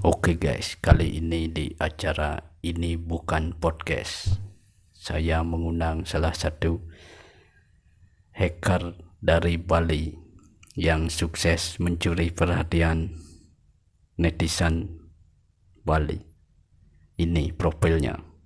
Oke guys, kali ini di acara ini bukan podcast. Saya mengundang salah satu hacker dari Bali yang sukses mencuri perhatian netizen Bali. Ini profilnya.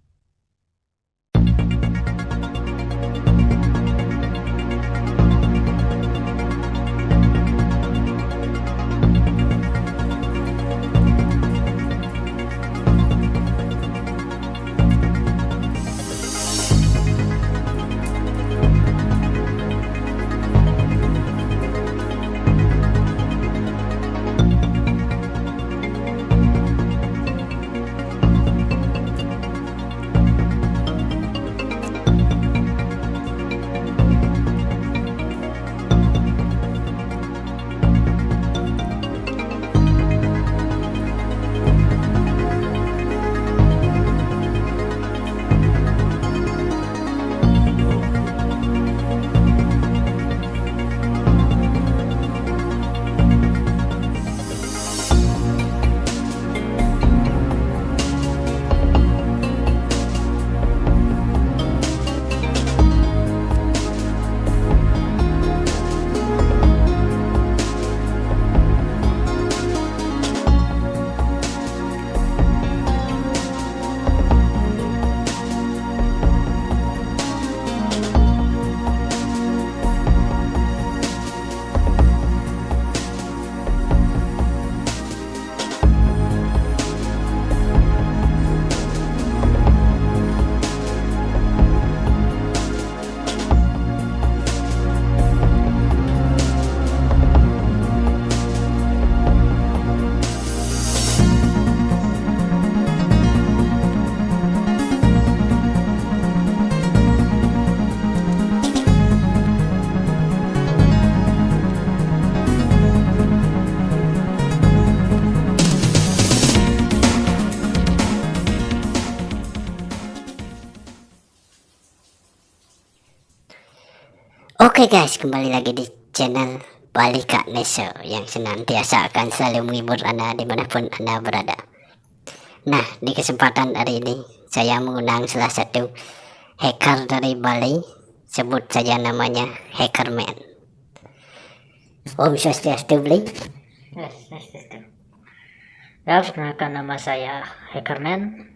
Oke guys, kembali lagi di channel Bali Kak Neso yang senantiasa akan selalu menghibur Anda dimanapun Anda berada. Nah, di kesempatan hari ini saya mengundang salah satu hacker dari Bali, sebut saja namanya Hackerman. Om Swastiastu Bli. Ya, perkenalkan nama saya Hackerman.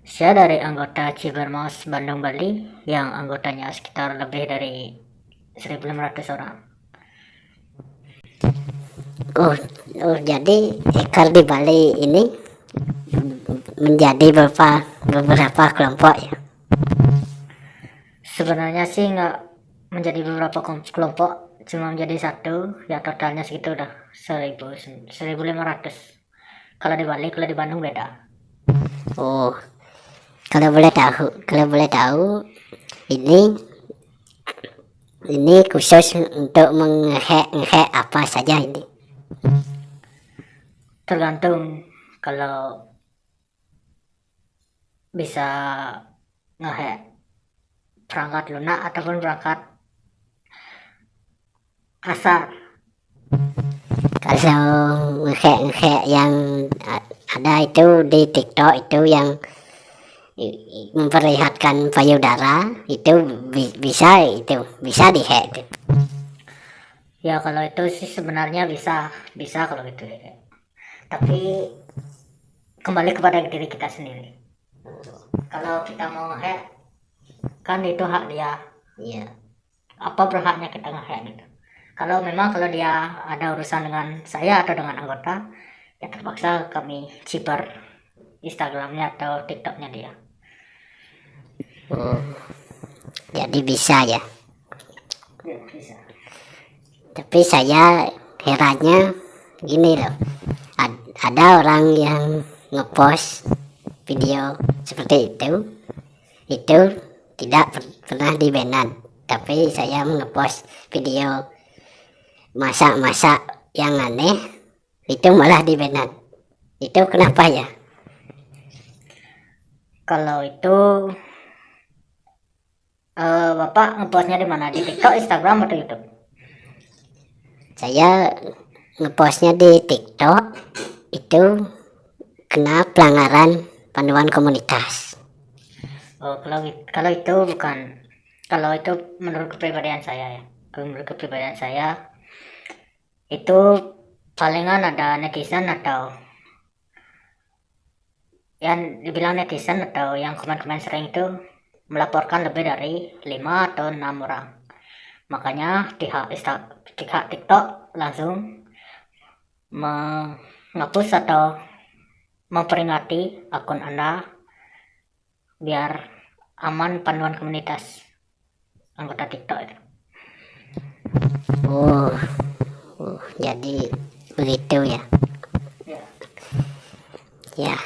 Saya dari anggota Cibermos Bandung Bali yang anggotanya sekitar lebih dari 1.500 orang. Oh, jadi hacker di Bali ini menjadi beberapa kelompok ya? Sebenarnya sih nggak menjadi beberapa kelompok, cuma menjadi satu. Ya totalnya segitu udah 1.500. Kalau di Bali, kalau di Bandung beda. Oh, kalau boleh tahu ini khusus untuk menghack apa saja ini? Tergantung, kalau bisa ngehack perangkat lunak ataupun perangkat kasar. Kalau ngehack yang ada itu di TikTok itu yang memperlihatkan payudara itu bisa dihack. Ya kalau itu sih sebenarnya bisa kalau gitu ya. Tapi kembali kepada diri kita sendiri. Kalau kita mau ngehack, kan itu hak dia. Iya. Apa berhaknya kita ngehack gitu. Kalau dia ada urusan dengan saya atau dengan anggota, ya terpaksa kami ciber Instagramnya atau TikToknya dia. Oh, jadi bisa ya. Ya, bisa. Tapi saya herannya gini loh, ada orang yang ngepost video seperti itu tidak pernah di-ban, tapi saya ngepost video masak-masak yang aneh itu malah di-ban. Itu kenapa ya? Kalau itu Bapak ngepostnya di mana? Di TikTok, Instagram, atau YouTube? Saya ngepostnya di TikTok itu kena pelanggaran panduan komunitas. Oh, kalau itu bukan, kalau itu menurut kepribadian saya ya. Menurut kepribadian saya itu palingan ada netizen atau yang dibilang netizen atau yang komen-komen sering itu melaporkan lebih dari 5 atau 6 orang. Makanya pihak TikTok langsung menghapus atau memperingati akun Anda biar aman panduan komunitas anggota TikTok itu. Oh, jadi begitu ya. Ya. Ya,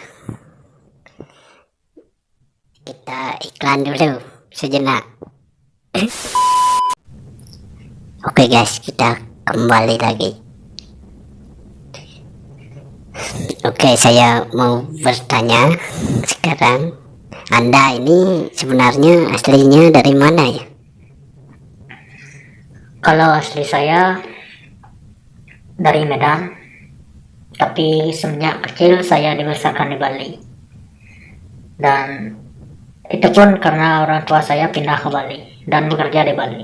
kita iklan dulu sejenak. Oke guys, kita kembali lagi. Oke, saya mau bertanya sekarang, Anda ini sebenarnya aslinya dari mana ya? Kalau asli saya dari Medan, tapi semenjak kecil saya dibesarkan di Bali. Dan itu pun karena orang tua saya pindah ke Bali dan bekerja di Bali.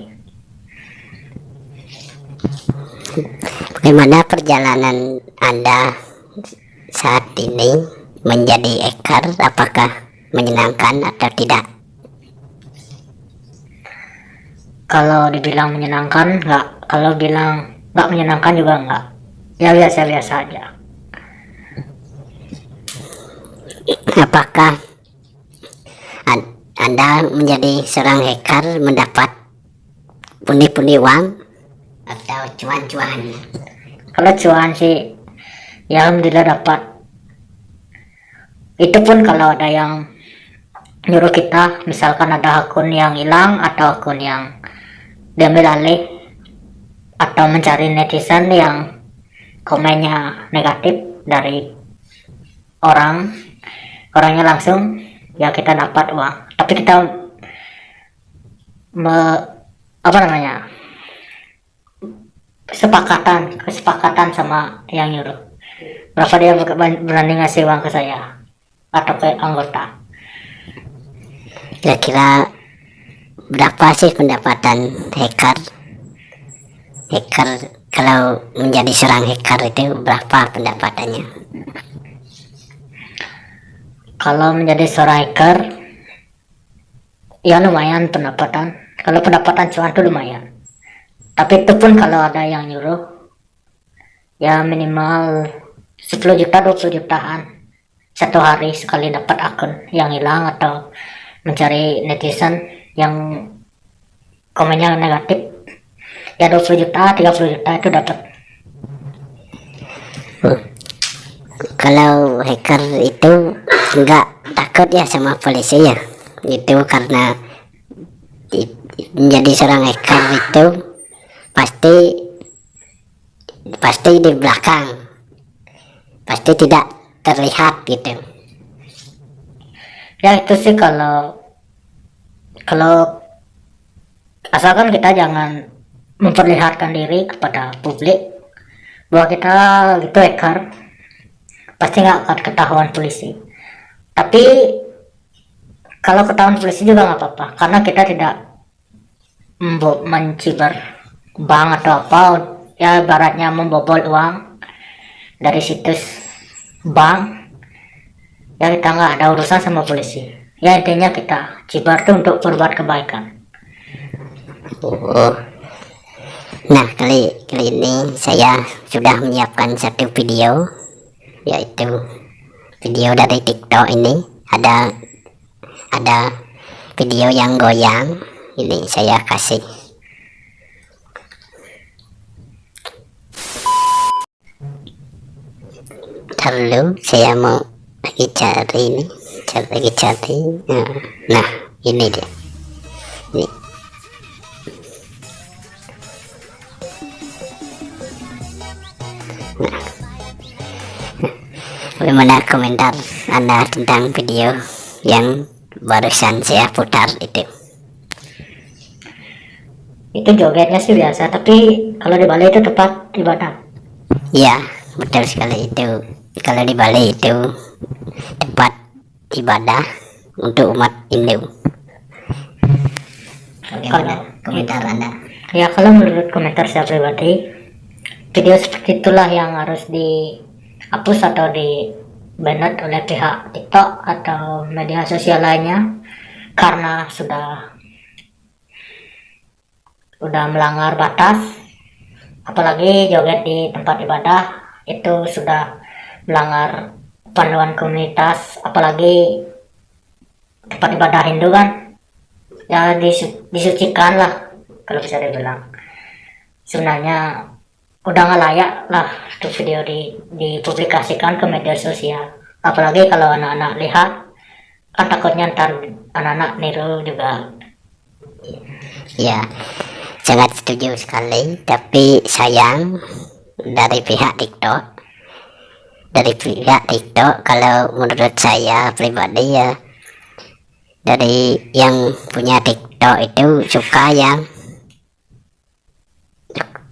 Bagaimana perjalanan Anda saat ini menjadi ekar? Apakah menyenangkan atau tidak? Kalau dibilang menyenangkan enggak, kalau bilang enggak menyenangkan juga enggak. Ya biasa-biasa aja. Apakah Anda menjadi seorang hacker mendapat pundi-pundi uang atau cuan-cuan? Kalau cuan sih ya alhamdulillah dapat. Itu pun kalau ada yang nyuruh kita, misalkan ada akun yang hilang atau akun yang diambil alih atau mencari netizen yang komennya negatif dari orangnya langsung, ya kita dapat uang. Tapi kita kesepakatan sama yang nyuruh berapa dia berani ngasih uang ke saya atau ke anggota. Kira-kira berapa sih pendapatan hacker kalau menjadi seorang hacker itu berapa pendapatannya? Kalau menjadi seorang hacker ya lumayan pendapatan. Kalau pendapatan cuan itu lumayan, tapi itu pun kalau ada yang nyuruh ya minimal 10 juta 20 jutaan satu hari sekali dapat akun yang hilang atau mencari netizen yang komennya negatif, ya 20 juta 30 juta itu dapat. Kalau hacker itu enggak takut ya sama polisi ya? Itu karena menjadi seorang hacker itu pasti di belakang, pasti tidak terlihat gitu. Ya itu sih kalau asalkan kita jangan memperlihatkan diri kepada publik bahwa kita gitu hacker, pasti nggak akan ketahuan polisi. Tapi kalau ketahuan polisi juga nggak apa-apa, karena kita tidak menciber bank atau apa, ya ibaratnya membobol uang dari situs bank, ya kita nggak ada urusan sama polisi. Ya intinya kita cibar tuh untuk berbuat kebaikan. Oh. Nah, kali ini saya sudah menyiapkan satu video, yaitu video dari TikTok. Ini ada video yang goyang. Ini saya kasih. Dulu saya mau lagi cari ini, cari. Nah, ini dia. Ini. Bagaimana komentar Anda tentang video yang barusan saya putar itu? Itu jogetnya sih biasa, tapi kalau di Bali itu tempat ibadah. Ya, betul sekali, itu Kalau di Bali itu tempat ibadah untuk umat Hindu. Bagaimana komentar Anda? Ya, kalau menurut komentar saya pribadi, video seperti itulah yang harus dihapus atau di banned oleh pihak TikTok atau media sosial lainnya, karena sudah melanggar batas. Apalagi joget di tempat ibadah itu sudah melanggar panduan komunitas, apalagi tempat ibadah Hindu kan ya, disucikan lah kalau bisa dibilang. Sebenarnya udah nggak layak lah untuk video dipublikasikan ke media sosial, apalagi kalau anak-anak lihat kan takutnya ntar anak-anak niru juga. Ya, sangat setuju sekali. Tapi sayang dari pihak TikTok, kalau menurut saya pribadi ya, dari yang punya TikTok itu suka yang,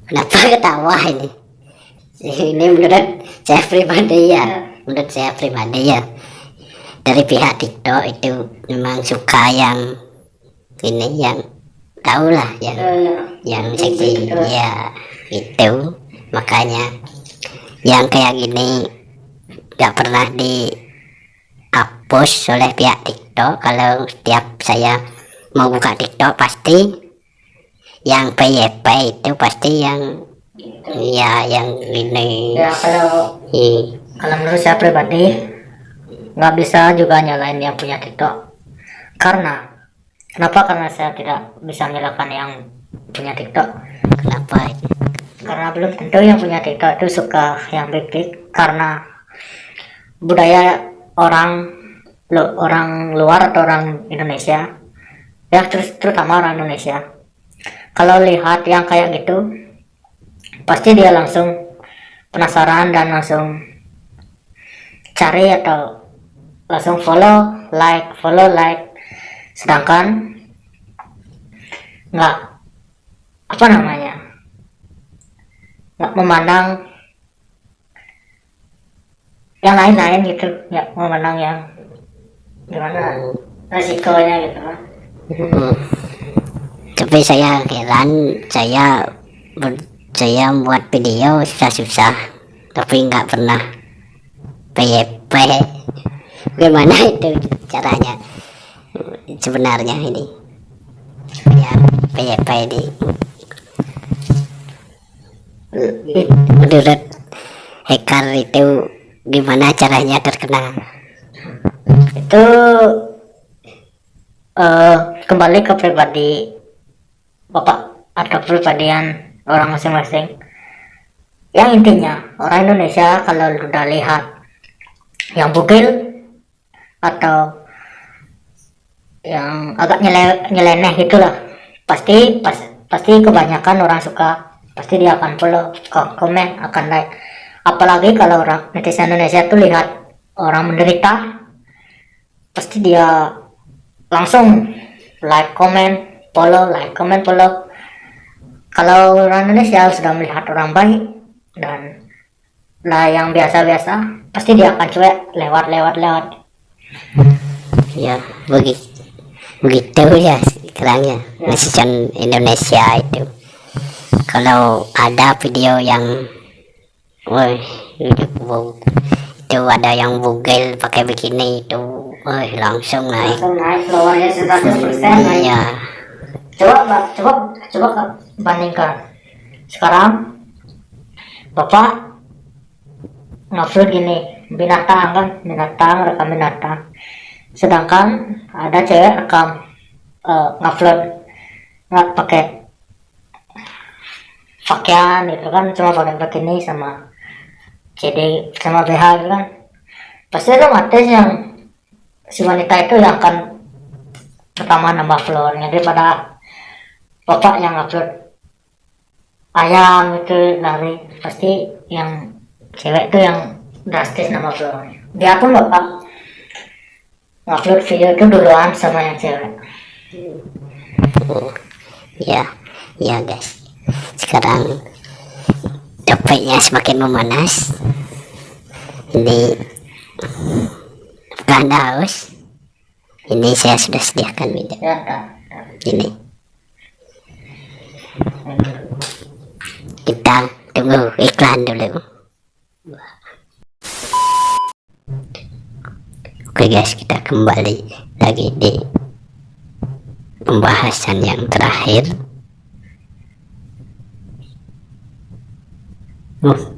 kenapa ketawa ini? Ini menurut saya pribadi ya, dari pihak TikTok itu memang suka yang ini, yang tahu lah, yang seksi ya itu. Makanya yang kayak gini gak pernah dihapus oleh pihak TikTok. Kalau setiap saya mau buka TikTok pasti yang PYP itu pasti yang ya yang ini Ya, kalau menurut saya pribadi nggak bisa juga nyalain yang punya TikTok. Kenapa saya tidak bisa menyalahkan yang punya TikTok? kenapa Karena belum tentu yang punya TikTok itu suka yang baik-baik, karena budaya orang luar atau orang Indonesia ya, terutama orang Indonesia, kalau lihat yang kayak gitu pasti dia langsung penasaran dan langsung cari atau langsung follow like. Sedangkan nggak memandang yang lain-lain gitu, nggak memandang yang gimana resikonya gitu kan. Tapi saya heran, saya buat video susah-susah tapi nggak pernah PYP. Gimana itu caranya sebenarnya ini ya, PYP ini menurut hacker itu gimana caranya terkenal? Itu kembali ke pribadi bapak atau pribadian orang masing-masing. Yang intinya orang Indonesia kalau udah lihat yang bugil atau yang agak nyeleneh gitulah, pasti kebanyakan orang suka, pasti dia akan follow, komen, akan like. Apalagi kalau orang netizen Indonesia tuh lihat orang menderita, pasti dia langsung like, komen, follow, like, komen, follow. Kalau orang Indonesia sudah melihat orang baik dan lah yang biasa-biasa, pasti dia akan cuek, lewat. Ya begitu ya sekarang ya, netizen Indonesia itu. Kalau ada video yang itu ada yang bugil pakai bikini itu, langsung naik followernya 100% naik. ya. Coba bandingkan sekarang bapak ngupload gini, rekam binatang, sedangkan ada cewek rekam ngupload nggak pakai pakaian gitu kan, cuma pakai bikini sama CD sama BH gitu kan, pasti otomatis yang si wanita itu yang akan pertama nambah followernya daripada bapak yang upload ayam itu lari. Pasti yang cewek itu yang drastis nambah followernya. Dia pun bapak ngupload video itu duluan sama yang cewek. Ya guys, sekarang topiknya semakin memanas. Ini apakah Anda haus? Ini saya sudah sediakan minum. Ya, dah. Ini kita tunggu iklan dulu. Oke guys, kita kembali lagi di pembahasan yang terakhir.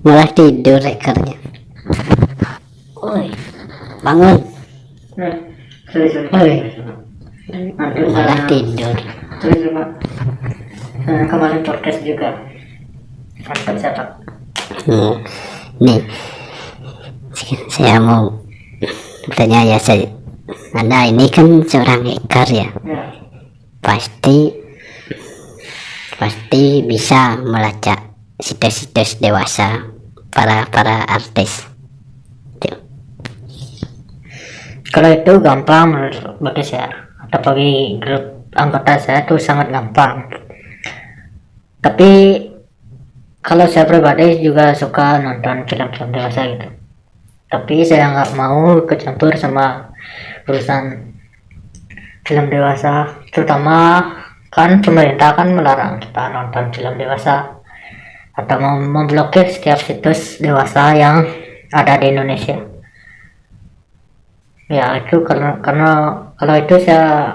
Malah tidur rekernya. Oi, bangun. Oi, malah tidur. Kemarin podcast juga mantap siapa. Nih, saya mau bertanya ya, Anda ini kan seorang hacker ya, pasti bisa melacak situs-situs dewasa para artis. Kalau itu gampang menurut bagi saya, atau bagi grup anggota saya itu sangat gampang. Tapi kalau saya pribadi juga suka nonton film-film dewasa gitu. Tapi saya nggak mau kecampur sama urusan film dewasa, terutama kan pemerintah kan melarang kita nonton film dewasa atau memblokir setiap situs dewasa yang ada di Indonesia. Ya itu karena kalau itu saya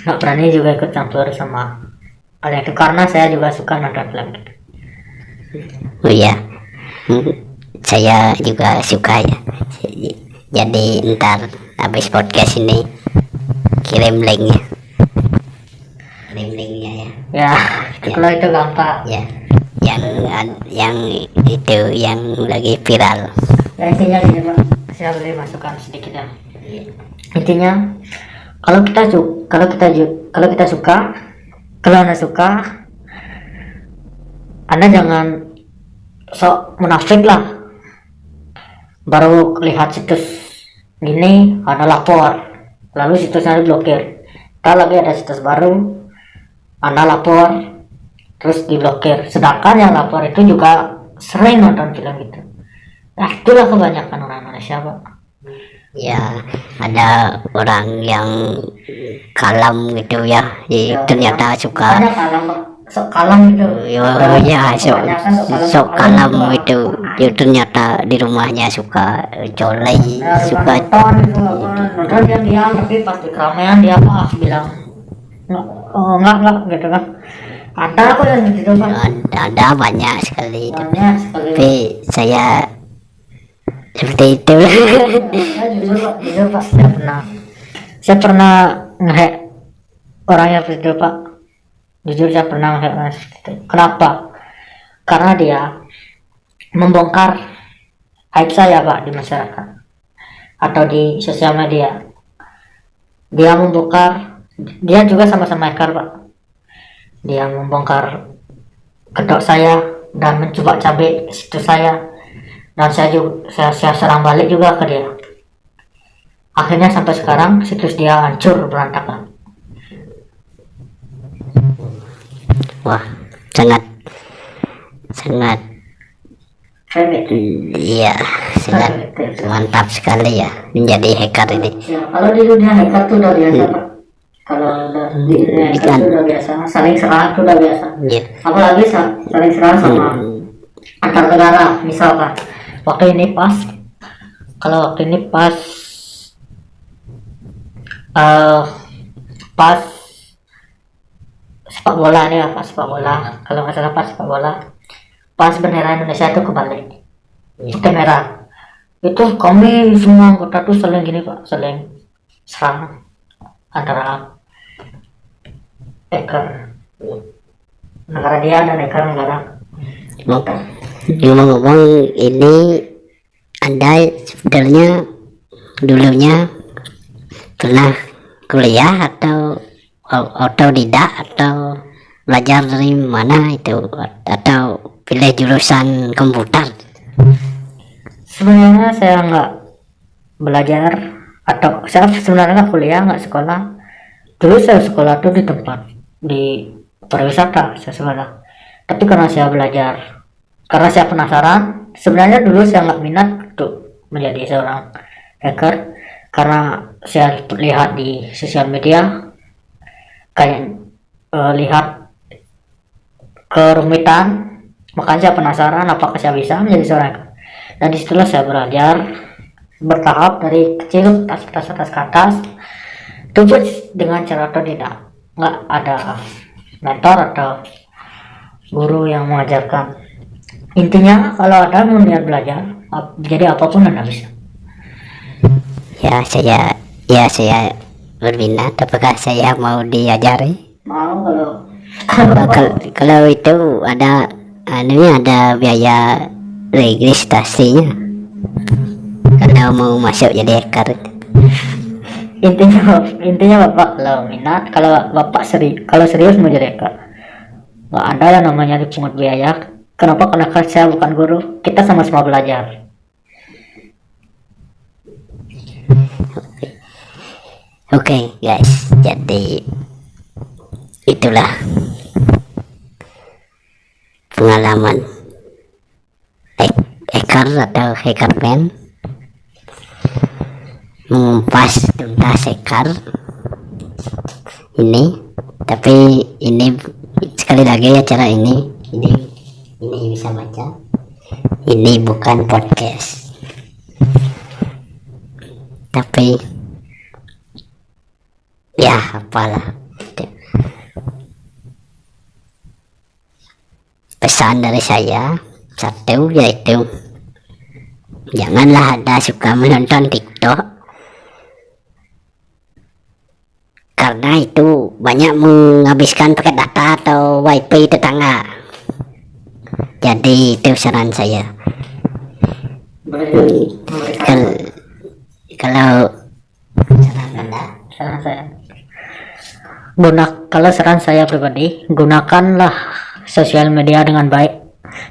nggak berani juga ikut campur sama hal itu, karena saya juga suka nonton film gitu. Oh iya, saya juga suka ya. Jadi ntar habis podcast ini kirim linknya ya. Ya, kalau itu gampang. Ya, yang itu yang lagi viral. Ya intinya gini Pak, saya boleh masukkan sedikit ya. Intinya kalau kita suka, kalau Anda suka, Anda jangan sok munafik lah. Baru lihat situs gini, Anda lapor, lalu situsnya diblokir. Kalau lagi ada situs baru, Anda lapor, terus diblokir. Sedangkan yang lapor itu juga sering nonton film gitu. Nah, itulah kebanyakan orang Indonesia, Pak. Ya, ada orang yang kalem gitu ya, ternyata suka. Banyak kalem, Pak. Sok kalem gitu. Ya, sok kalem itu. Ya, ternyata di rumahnya suka colek, suka nonton diam tapi pas di keramaian dia bilang enggak gitu kan. Ada kok yang gitu kan. Ada banyak sekali. Tapi saya seperti itu. Jujur Pak, saya pernah nge-hack orang yang seperti itu Pak. Jujur saya pernah nge-hack orang seperti itu. Kenapa? Karena dia membongkar aib saya Pak di masyarakat atau di sosial media. Dia membongkar, dia juga sama-sama hacker Pak. Dia membongkar kedok saya dan mencoba cabai situs saya, dan saya serang balik juga ke dia. Akhirnya sampai sekarang situs dia hancur berantakan. Wah, sangat iya, sangat mantap sekali ya menjadi hacker ini. Ya, kalau di dunia hacker itu udah biasa Pak. Kalau di dunia hacker itu udah biasa, saling serang itu udah biasa. Ya. Apalagi saling serang sama antar negara, misalkan waktu ini pas sepak bola nih ya, pas sepak bola, kalau nggak salah pas sepak bola, pas bendera Indonesia itu kebalik, putih merah, itu kami semua anggota tuh saling gini Pak, saling serang antara hacker negara dia dan hacker negara. Ngomong-ngomong, ini Anda sebenarnya dulunya pernah kuliah atau otodidak atau belajar dari mana itu, atau pilih jurusan komputer? Sebenarnya saya nggak belajar, atau saya sebenarnya nggak kuliah, nggak sekolah. Dulu saya sekolah tuh di tempat di pariwisata saya sekolah, tapi karena saya belajar, karena saya penasaran. Sebenarnya dulu saya nggak minat untuk menjadi seorang hacker, karena saya lihat di sosial media kayak lihat kerumitan, makanya saya penasaran apakah saya bisa menjadi seorang hacker. Dan disitulah saya belajar bertahap dari kecil, atas ke atas, itu dengan cara otodidak, nggak ada mentor atau guru yang mengajarkan. Intinya kalau ada mau niat belajar, jadi apapun Anda bisa. Saya berminat. Apakah saya mau diajari? Mau Kalau itu ada biaya registrasinya kalau mau masuk jadi hacker. intinya Bapak kalau minat, kalau Bapak kalau serius mau jadi hacker, nggak ada lah namanya dipungut biaya. Kenapa? Karena saya bukan guru, kita sama-sama belajar. Oke, guys, jadi itulah pengalaman hacker atau hackerman mengumpas tuntas hacker ini. Tapi ini sekali lagi acara ini bisa baca, ini bukan podcast, tapi ya apalah, pesan dari saya satu, yaitu janganlah Anda suka menonton TikTok, karena itu banyak menghabiskan paket data atau wifi tetangga. Jadi itu saran saya. Kalau saran Anda? Kalau saran saya pribadi, gunakanlah sosial media dengan baik.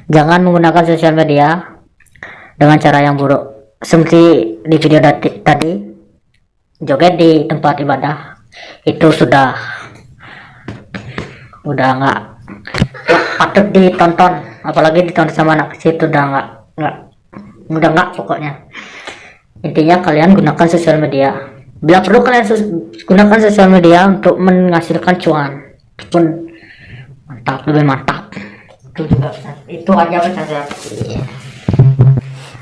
Jangan menggunakan sosial media dengan cara yang buruk. Seperti di video tadi, joget di tempat ibadah, itu sudah nggak patut ditonton, apalagi ditonton sama anak kecil. Itu udah nggak pokoknya. Intinya kalian gunakan sosial media, bila perlu kalian gunakan sosial media untuk menghasilkan cuan, pun lebih mantap. Itu aja pesan saya.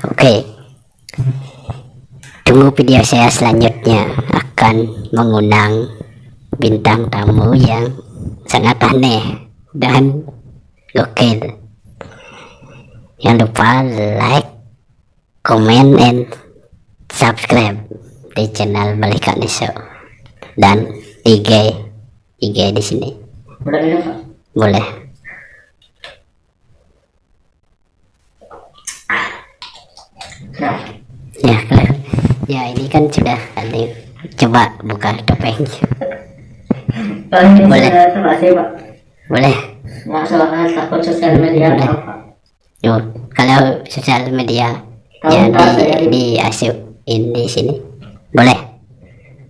Oke, tunggu video saya selanjutnya, akan mengundang bintang tamu yang sangat aneh dan gokil. Jangan lupa like, comment, and subscribe di channel Balik Kak Neso dan IG di sini. Boleh. Ya ini kan sudah ada. Coba buka topeng. Boleh. Masalah takut sosial media. Yuk, kalau sosial media ya diasuhin di sini. Boleh?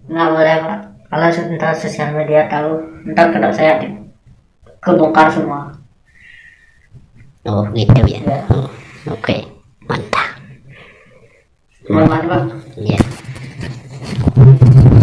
Nggak boleh Pak. Kalau ntar sosial media tahu, ntar kedok saya kebongkar semua. Oh gitu ya. Ya. Oke, mantap. Mantap Pak. Ya.